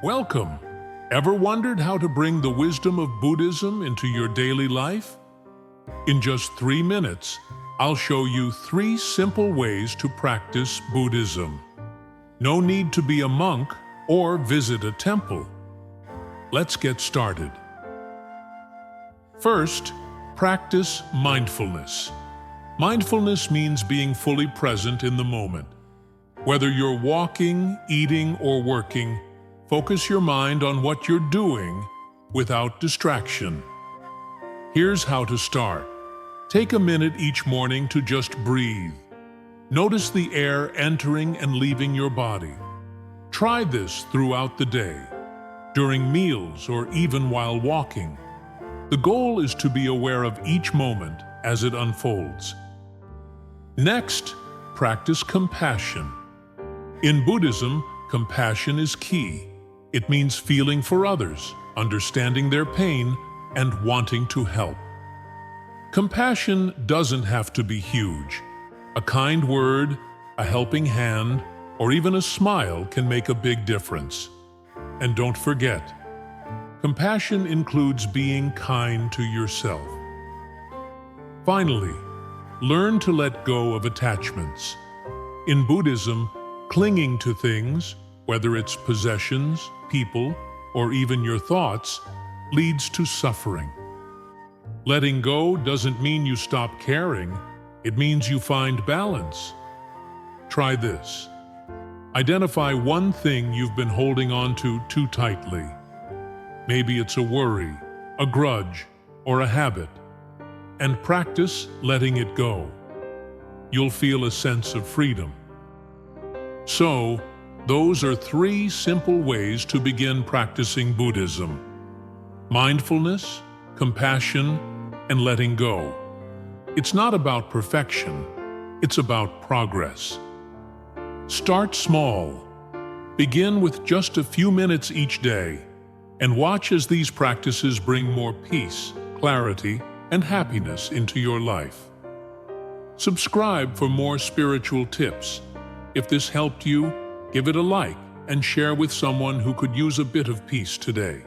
Welcome! Ever wondered how to bring the wisdom of Buddhism into your daily life? In just 3 minutes, I'll show you 3 simple ways to practice Buddhism. No need to be a monk or visit a temple. Let's get started. First, practice mindfulness. Mindfulness means being fully present in the moment. Whether you're walking, eating, or working, focus your mind on what you're doing without distraction. Here's how to start. Take a minute each morning to just breathe. Notice the air entering and leaving your body. Try this throughout the day, during meals or even while walking. The goal is to be aware of each moment as it unfolds. Next, practice compassion. In Buddhism, compassion is key. It means feeling for others, understanding their pain, and wanting to help. Compassion doesn't have to be huge. A kind word, a helping hand, or even a smile can make a big difference. And don't forget, compassion includes being kind to yourself. Finally, learn to let go of attachments. In Buddhism, clinging to things, whether it's possessions, people, or even your thoughts, leads to suffering. Letting go doesn't mean you stop caring. It means you find balance. Try this. Identify one thing you've been holding on to too tightly. Maybe it's a worry, a grudge, or a habit. And practice letting it go. You'll feel a sense of freedom. So, those are 3 simple ways to begin practicing Buddhism: mindfulness, compassion, and letting go. It's not about perfection, it's about progress. Start small. Begin with just a few minutes each day, and watch as these practices bring more peace, clarity, and happiness into your life. Subscribe for more spiritual tips. If this helped you, give it a like and share with someone who could use a bit of peace today.